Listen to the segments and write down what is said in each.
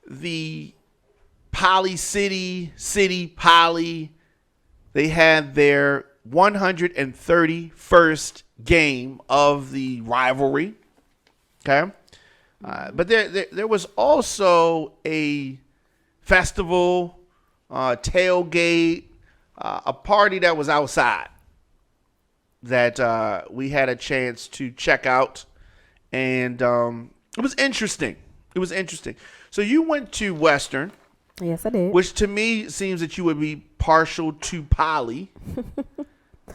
the Poly City Poly, they had their 131st game of the rivalry. Okay. But there was also a festival, tailgate, a party that was outside that we had a chance to check out. And it was interesting. So you went to Western. Yes, I did. Which to me seems that you would be partial to Poly.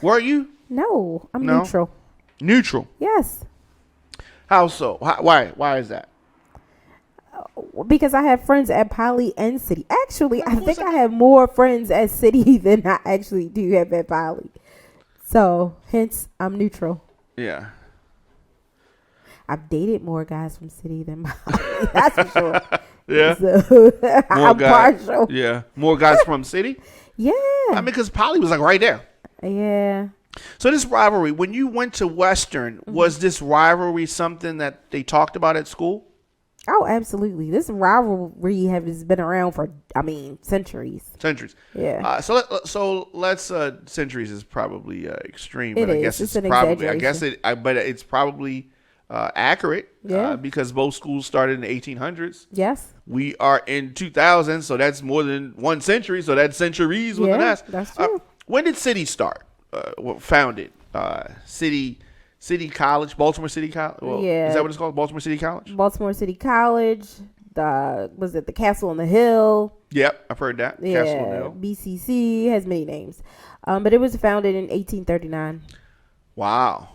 Were you? No, I'm neutral. Neutral. Yes. How so? Why is that? Because I have friends at Poly and City. Actually, I think I have more friends at City than I actually do have at Poly. So, hence, I'm neutral. Yeah. I've dated more guys from City than Poly. That's for sure. Yeah. So, I'm partial. Yeah. More guys from City? Yeah. I mean, because Poly was like right there. Yeah. So this rivalry, when you went to Western, was this rivalry something that they talked about at school? Oh, absolutely. This rivalry has been around for, centuries. Centuries. Yeah. So let's centuries is probably extreme, It but I is. guess It's it's an probably exaggeration. but it's probably accurate. Yeah. Because both schools started in the 1800s. Yes. We are in 2000, so that's more than one century. So that's centuries with an S. That's true. When did City start? Founded? City College, Baltimore City College. Well, Yeah. Is that what it's called? Baltimore City College. Baltimore City College. Was it the Castle on the Hill? Yep, I've heard that. Yeah. Castle on the Hill. BCC has many names, but it was founded in 1839. Wow.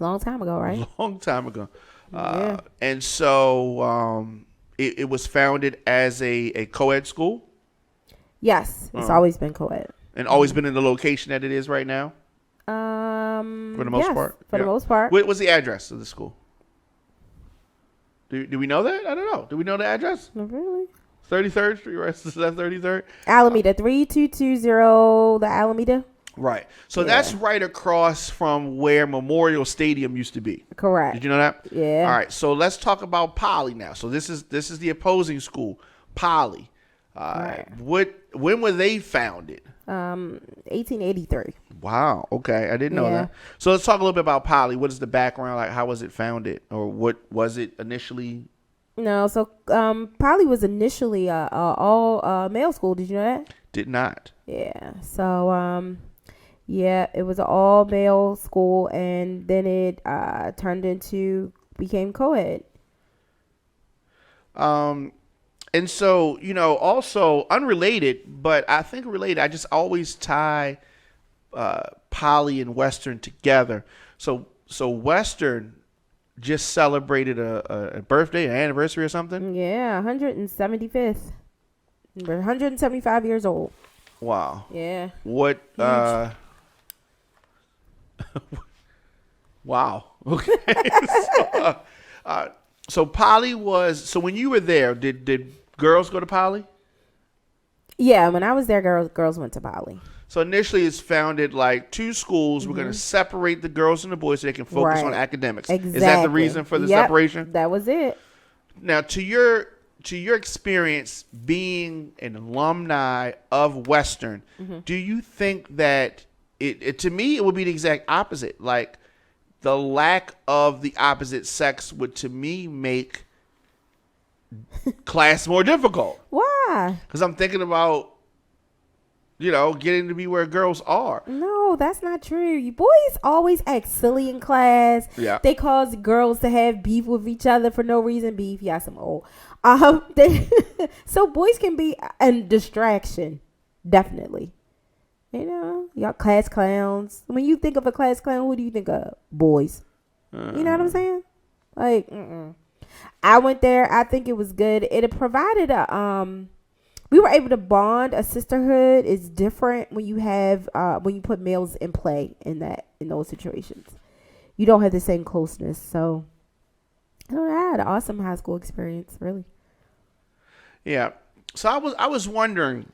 Long time ago, right? Long time ago. Yeah. And so it was founded as a co-ed school. Yes, it's always been co-ed. And always been in the location that it is right now? For the most part? For the most part. What was the address of the school? Do we know that? I don't know. Do we know the address? Not really. 33rd Street, right? Is that 33rd? Alameda, 3220, the Alameda. Right. So Yeah. that's right across from where Memorial Stadium used to be. Correct. Did you know that? Yeah. All right. So let's talk about Poly now. So this is the opposing school, Poly. Right. When were they founded? 1883. Wow. Okay. I didn't know Yeah. that. So let's talk a little bit about Poly. What is the background? Like, how was it founded? Or what was it initially? No, so Poly was initially a all male school. Did you know that? Did not. Yeah. So yeah, it was an all male school, and then it became co-ed. And so, also unrelated, but I think related, I just always tie Poly and Western together. So Western just celebrated a birthday, an anniversary or something. Yeah, 175th. We're 175 years old. Wow. Yeah. What? Wow. Okay. So Poly was. So when you were there, did girls go to Poly? Yeah, when I was there, girls went to Poly. So initially, it's founded like two schools. We're going to separate the girls and the boys so they can focus on academics. Exactly. Is that the reason for the separation? That was it. Now, to your experience being an alumni of Western, do you think that it to me it would be the exact opposite? Like the lack of the opposite sex would to me make class more difficult. Why? Because I'm thinking about getting to be where girls are. No, that's not true. You boys always act silly in class. Yeah. They cause girls to have beef with each other for no reason. Beef, yeah, some old. So boys can be a distraction, definitely. Y'all class clowns. When you think of a class clown, who do you think of? Boys. You know what I'm saying? Like, I went there. I think it was good. It provided we were able to bond. A sisterhood is different when you have when you put males in play in those situations. You don't have the same closeness. So I don't know. I had an awesome high school experience, really. Yeah. So I was wondering.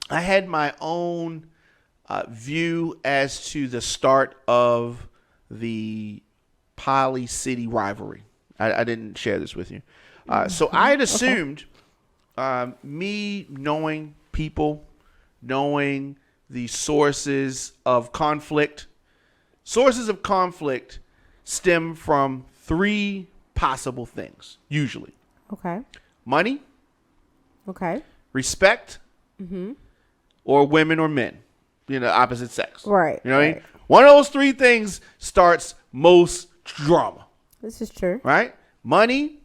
I had my own view as to the start of the Poly City rivalry. I didn't share this with you. So I had assumed Me knowing people, knowing the sources of conflict. Sources of conflict stem from three possible things, usually. Okay. Money, Okay. respect, or women or men, opposite sex. Right. You know what I mean? Right. One of those three things starts most drama, This is true. right? Money,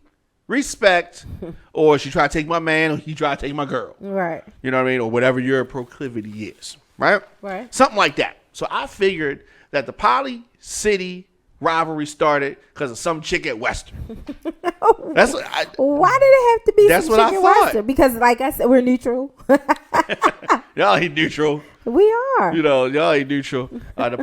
respect, or she try to take my man, or he try to take my girl. Right. You know what I mean? Or whatever your proclivity is, right? Right. Something like that. So I figured that the Poly City rivalry started because of some chick at Western. That's what Why did it have to be That's some what I chicken thought. Western? Because, like I said, we're neutral. y'all ain't neutral. We are. Y'all ain't neutral. The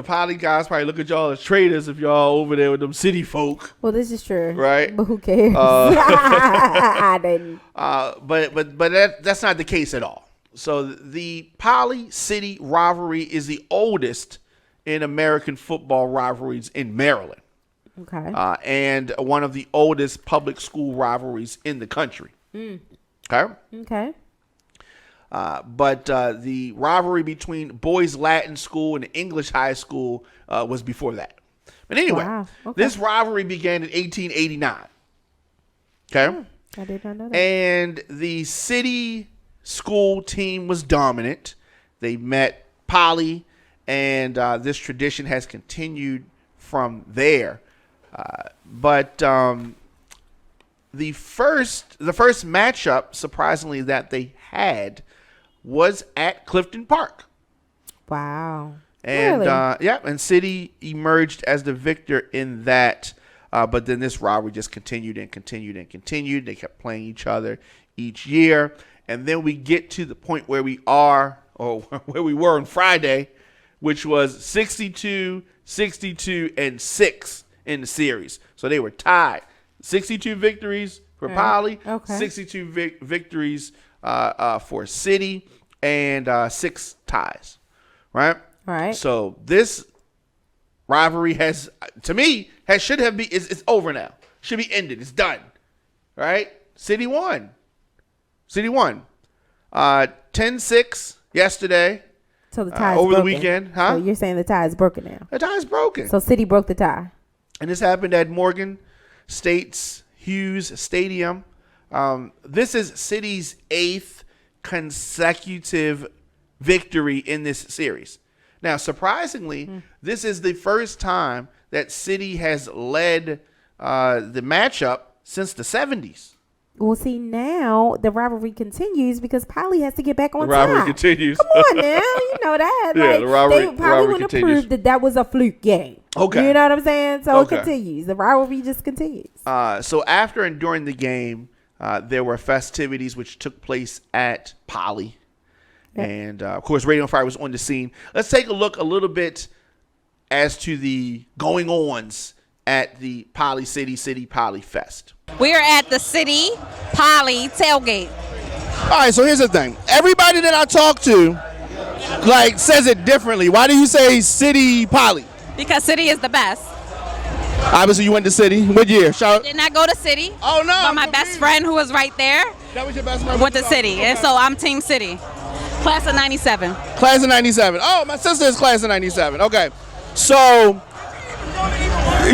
Poly guys probably look at y'all as traitors if y'all over there with them city folk. Well, this is true. Right. But who cares? I didn't. But that's not the case at all. So the Poly City rivalry is the oldest in American football rivalries in Maryland, Okay. and one of the oldest public school rivalries in the country. Okay. Okay. But the rivalry between Boys Latin School and English High School was before that. But anyway, Wow. Okay. this rivalry began in 1889. Okay. I did not know that. And the city school team was dominant. They met Poly, and this tradition has continued from there. But the first matchup, surprisingly, that they had was at Clifton Park. Wow. And Really? and City emerged as the victor in that. But then this rivalry just continued and continued and continued. They kept playing each other each year. And then we get to the point where we are, or where we were on Friday, which was 62, 62, and 6 in the series. So they were tied. 62 victories for Poly, Okay. 62 victories for City, and 6 ties. Right? Right. So this rivalry should have been, it's over now. Should be ended. It's done. Right? City won. 10-6 yesterday. So the tie is over the broken. weekend, huh? So you're saying the tie is broken now. The tie is broken. So City broke the tie. And this happened at Morgan State's Hughes Stadium. This is City's 8th consecutive victory in this series. Now, surprisingly, this is the first time that City has led the matchup since the 70s. Well, see, now the rivalry continues because Poly has to get back on The rivalry top. continues. Come on now, you know that. Yeah, like, the rivalry- they the probably rivalry wouldn't continues. prove that was a fluke game. Okay. You know what I'm saying? So Okay. it continues. The rivalry just continues. So after and during the game, there were festivities which took place at Poly. Yep. And, of course, Radio on Fire was on the scene. Let's take a look a little bit as to the going-ons at the Poly City Poly Fest. We are at the City Poly tailgate. All right, so here's the thing. Everybody that I talk to, says it differently. Why do you say City Poly? Because City is the best. Obviously, you went to City. What year? Shout. Did not go to City. Oh, no. But my best friend who was right there That was your best friend? went to City. And so I'm Team City. Class of 97. Class of 97. Oh, my sister is class of 97. Okay. So,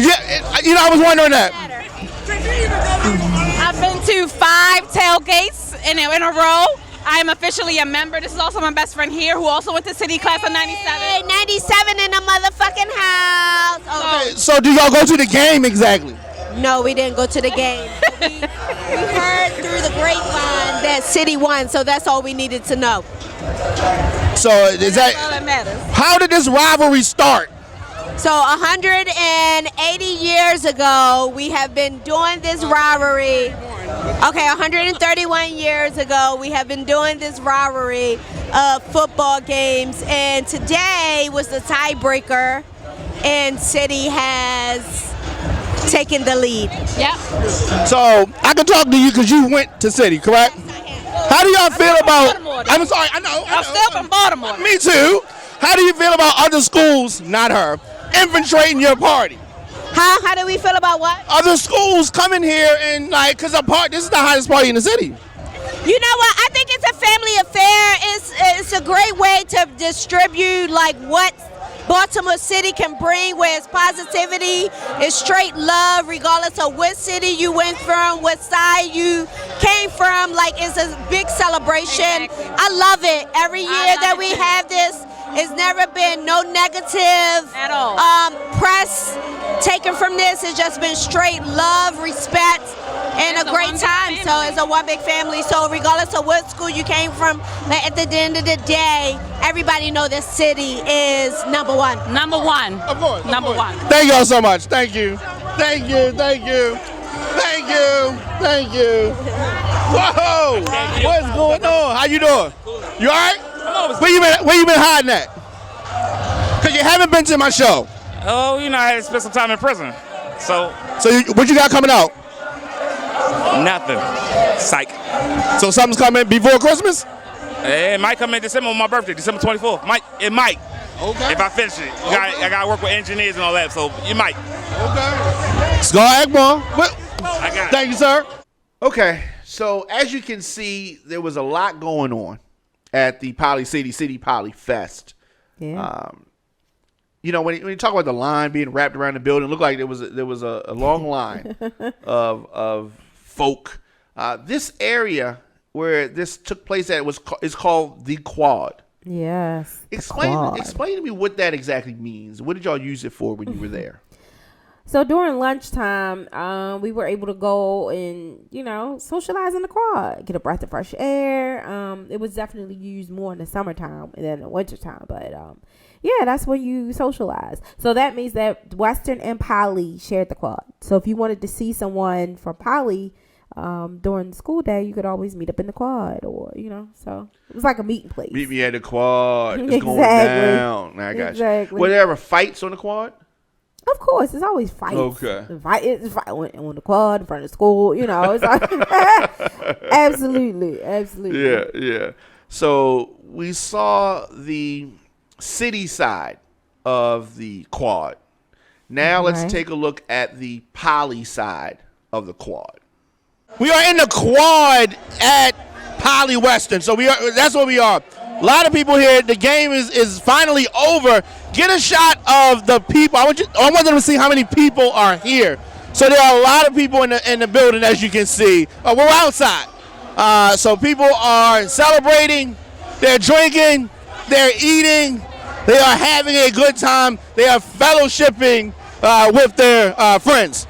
yeah, I was wondering that. I've been to 5 tailgates in a row. I am officially a member. This is also my best friend here who also went to City class of 97. 97 in the motherfucking house. Oh, So, do y'all go to the game exactly? no, we didn't go to the game. We heard through the grapevine that City won, so that's all we needed to know. So, is That's all that that matters. how did this rivalry start? So 180 years ago, we have been doing this rivalry. Okay, 131 years ago, we have been doing this rivalry of football games, and today was the tiebreaker, and City has taken the lead. Yep. So, I can talk to you because you went to City, correct? How do y'all feel about? Baltimore, though. I'm sorry, I know. I'm still from Baltimore. Me too. How do you feel about other schools, not her, infiltrating your party? How do we feel about what? Other schools coming here and because this is the highest party in the city. You know what? I think it's a family affair. It's a great way to distribute like what Baltimore City can bring, where it's positivity, it's straight love, regardless of what city you went from, what side you came from. Like, it's a big celebration. Exactly. I love it. Every year that we have this, it's never been no negative At all. press taken from this. It's just been straight love, respect, and It's a a great one big time. So family. it's a one big family. So regardless of what school you came from, like, at the end of the day, everybody know this city is number one. Number one. Of course. Number one. Thank y'all so much. Thank you. Thank you. Thank you. Thank you. Thank you. Whoa! What's going on? How you doing? You all right? Where you been hiding at? Cause you haven't been to my show. Oh, you know, I had to spend some time in prison. So, What you got coming out? nothing. Psych. So something's coming before Christmas? It might come in December on my birthday, December 24th. It might. Okay. If I finish it. I got to work with engineers and all that, so you might. Okay. Scar Ekman. I got it. Thank you, sir. Okay, so as you can see, there was a lot going on at the Poly City Poly Fest. Yeah. You know, when you talk about the line being wrapped around the building, it looked like there was a long line of folk. This area where this took place at is called the Quad. Yes. the Explain quad. to me what that exactly means. What did y'all use it for when you were there? So during lunchtime, we were able to go and, socialize in the quad, get a breath of fresh air. It was definitely used more in the summertime than in the wintertime. But, yeah, that's when you socialize. So that means that Western and Poly shared the quad. So if you wanted to see someone from Poly during the school day, you could always meet up in the quad or, so it was like a meeting place. Meet me at the Quad. It's going Exactly. down. I got Exactly. you. Were there ever fights on the Quad? Of course, it's always fights. Okay. It's fight on the quad in front of school. It's like, absolutely. Yeah. So we saw the city side of the Quad. Now let's Right. take a look at the Poly side of the Quad. We are in the Quad at Poly Western. So that's where we are. A lot of people here. The game is finally over. Get a shot of the people. I want them to see how many people are here. So there are a lot of people in the building, as you can see. We're outside. So people are celebrating. They're drinking. They're eating. They are having a good time. They are fellowshipping with their friends.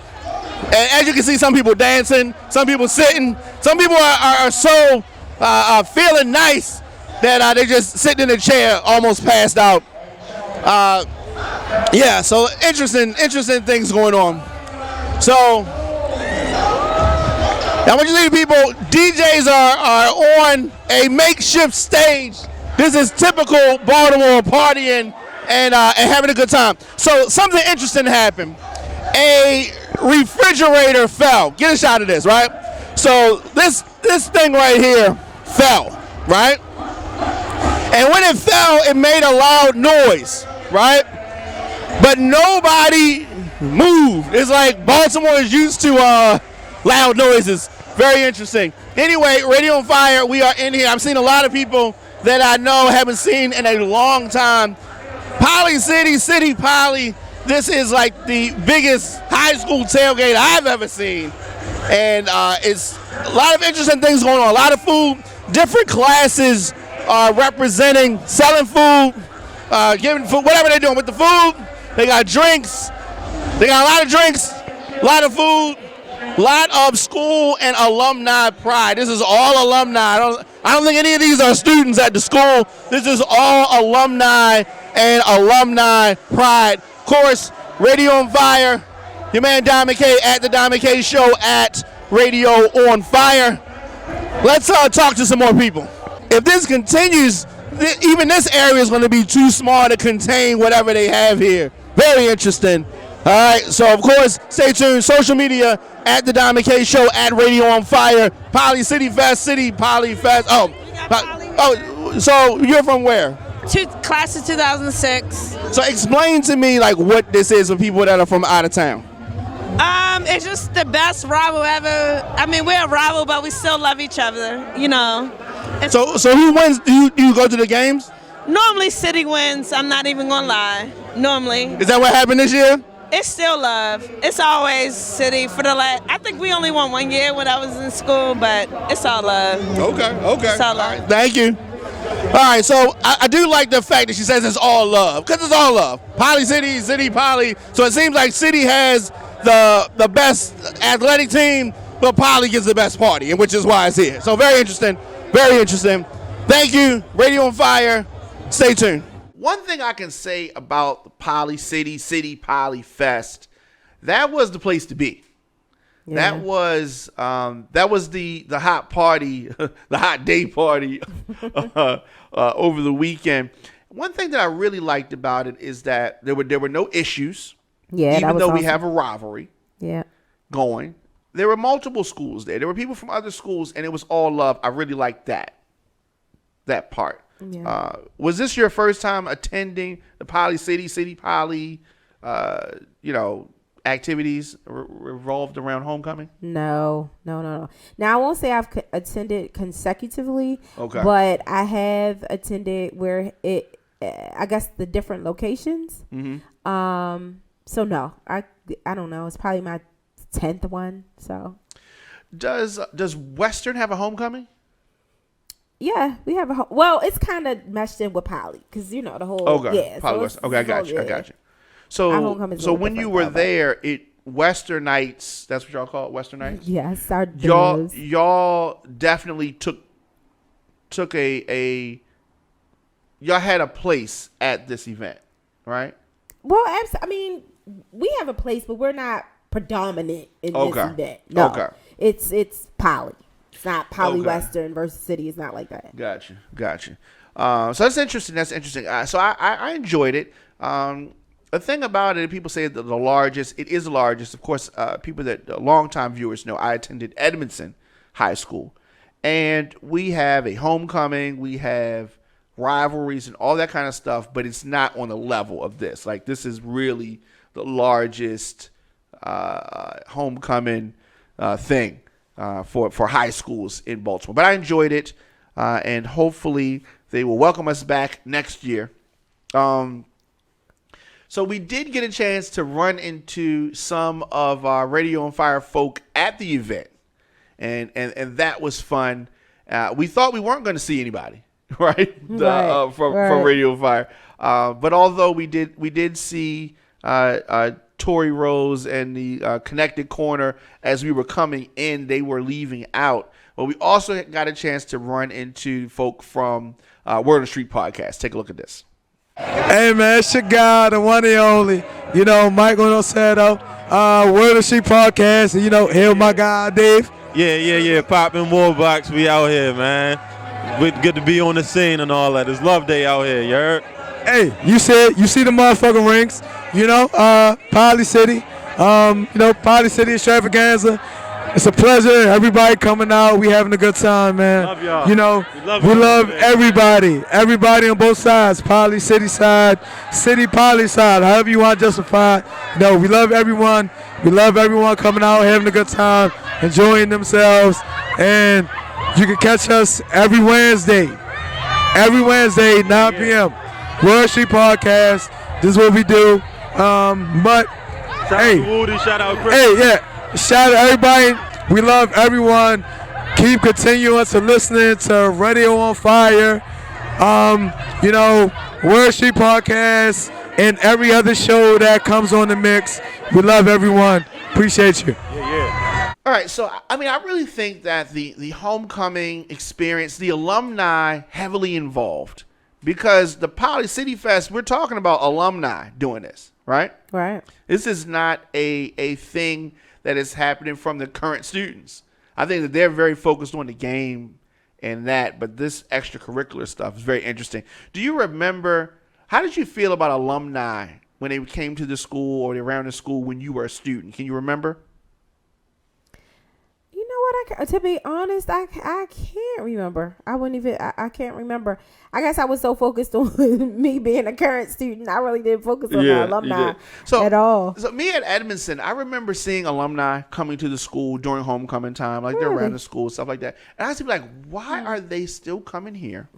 And as you can see, some people dancing, some people sitting, some people are so feeling nice that they're just sitting in a chair, almost passed out. Yeah, so interesting things going on. So I want you to see people. DJs are on a makeshift stage. This is typical Baltimore partying and having a good time. So something interesting happened. A refrigerator fell. Get a shot of this, right? So this thing right here fell, right? And when it fell, it made a loud noise, right? But nobody moved. It's like Baltimore is used to loud noises. Very interesting. Anyway, Radio on Fire, we are in here. I've seen a lot of people that I know haven't seen in a long time. Poly City Poly. This is like the biggest high school tailgate I've ever seen. And it's a lot of interesting things going on. A lot of food. Different classes are representing, selling food, giving food, whatever they're doing with the food. They got drinks. They got a lot of drinks, a lot of food, a lot of school and alumni pride. This is all alumni. I don't think any of these are students at the school. This is all alumni and alumni pride. Of course, Radio on Fire, your man Don McKay at the Don McKay Show at Radio on Fire. Let's talk to some more people. If this continues, even this area is going to be too small to contain whatever they have here. Very interesting. All right, so of course, stay tuned. Social media at the Don McKay Show at Radio on Fire. Poly City Fest, City Poly Fest. So you're from where? Class of 2006. So explain to me like what this is for people that are from out of town. It's just the best rival ever. I mean, we're a rival, but we still love each other, you know. So who wins? Do you go to the games? Normally, City wins. I'm not even gonna lie. Normally, Is that what happened this year? it's still love. It's always City for the last. I think we only won 1 year when I was in school, but it's all love. Okay. It's all love. Thank you. All right, so I do like the fact that she says it's all love, because it's all love. Poly City, City Poly. So it seems like City has the best athletic team, but Poly gives the best party, and which is why it's here. So very interesting, very interesting. Thank you, Radio on Fire. Stay tuned. One thing I can say about the Poly City Poly Fest, that was the place to be. Yeah. That was the hot party, the hot day party over the weekend. One thing that I really liked about it is that there were no issues. Yeah, that even was though we awesome. have a rivalry Yeah. going. There were multiple schools there. There were people from other schools, and it was all love. I really liked that part. Yeah. Was this your first time attending the Poly City Poly, activities revolved around homecoming? No. Now I won't say I've attended consecutively. Okay. But I have attended where I guess the different locations. Mm-hmm. So no, I don't know. It's probably my 10th one. So Does Western have a homecoming? yeah, we have well, it's kind of meshed in with Poly because the whole Okay. yeah. Poly so Western. it's- Okay, I it's got all- you. I yeah. got you. Our homecoming's a So little when you different were though, but- there, Western Nights. That's what y'all call it, Western Nights. Yes, our Y'all dues. definitely took a y'all had a place at this event, right? Well, I mean, we have a place, but we're not predominant in this Okay. event. No, Okay. it's Poly. It's not Poly Okay. Western versus City. It's not like that. Gotcha. So that's interesting. So I enjoyed it. The thing about it, people say that the largest. It is the largest. Of course, people that longtime viewers know, I attended Edmondson High School, and we have a homecoming. We have rivalries and all that kind of stuff, but it's not on the level of this. Like, this is really the largest homecoming thing for high schools in Baltimore. But I enjoyed it, and hopefully they will welcome us back next year. So we did get a chance to run into some of our Radio on Fire folk at the event, and that was fun. We thought we weren't going to see anybody, right? From Radio on Fire, but although we did see Tori Rose and the Connected Corner as we were coming in. They were leaving out, but we also got a chance to run into folk from Word on the Street podcast. Take a look at this. Hey man, it's your guy, the one and only, Mike Onocedo, Word on the Street podcast, and here with my guy Dave. Yeah, popping Warbox, we out here, man. Good to be on the scene and all that. It's love day out here, you heard? Hey, you see the motherfucking rings, Poly City, Poly City extravaganza. It's a pleasure. Everybody coming out. We having a good time, man. Love y'all. We love everybody. Everybody on both sides. Poly City side, City Poly side. However you want to justify it. We love everyone. We love everyone coming out, having a good time, enjoying themselves. And you can catch us every Wednesday. 9 p.m. Word Street Podcast. This is what we do. But Shout out to Woody, shout out Chris. hey, yeah. Shout out to everybody. We love everyone. Keep continuing to listening to Radio on Fire. Word Street Podcast and every other show that comes on the mix. We love everyone. Appreciate you. All right, so I really think that the homecoming experience, the alumni heavily involved, because the Poly City Fest, we're talking about alumni doing this, right? Right. This is not a thing that is happening from the current students. I think that they're very focused on the game and that, but this extracurricular stuff is very interesting. Do you remember, how did you feel about alumni when they came to the school or around the school when you were a student? Can you remember? You know what? I To be honest, I can't remember. I wouldn't even. I can't remember. I guess I was so focused on me being a current student, I really didn't focus on the alumni at all. So me at Edmondson, I remember seeing alumni coming to the school during homecoming time, like they're around the school, stuff like that. And I used to be like, why are they still coming here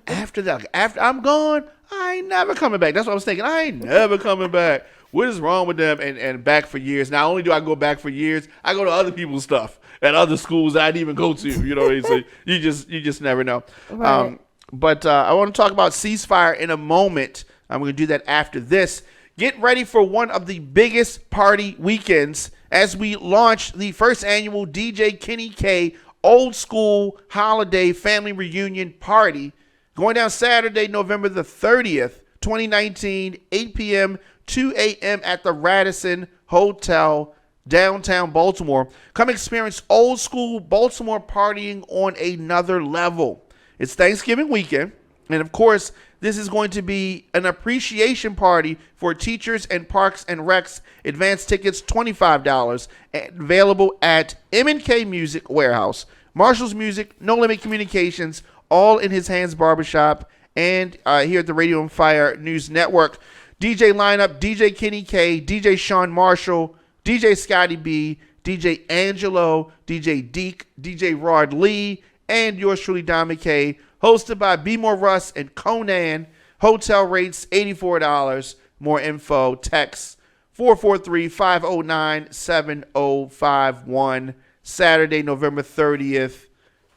after that? Like, after I'm gone, I ain't never coming back. That's what I was thinking. I ain't never coming back. What is wrong with them? And back for years. Not only do I go back for years, I go to other people's stuff at other schools that I didn't even go to. You know what I mean? So you just never know. Right. But I want to talk about ceasefire in a moment. I'm going to do that after this. Get ready for one of the biggest party weekends as we launch the first annual DJ Kenny K Old School Holiday Family Reunion Party going down Saturday, November the 30th, 2019, 8 p.m., 2 a.m. at the Radisson Hotel, downtown Baltimore. Come experience old school Baltimore partying on another level. It's Thanksgiving weekend, and of course, this is going to be an appreciation party for teachers and Parks and Recs. Advanced tickets, $25, available at M&K Music Warehouse, Marshall's Music, No Limit Communications, All in His Hands Barbershop, and here at the Radio and Fire News Network. DJ lineup, DJ Kenny K, DJ Sean Marshall, DJ Scotty B, DJ Angelo, DJ Deke, DJ Rod Lee, and yours truly, Don McKay, hosted by B. More Russ and Conan. Hotel rates, $84. More info, text 443-509-7051. Saturday, November 30th,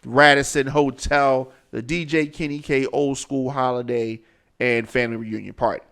Radisson Hotel, the DJ Kenny K Old School Holiday and Family Reunion Party.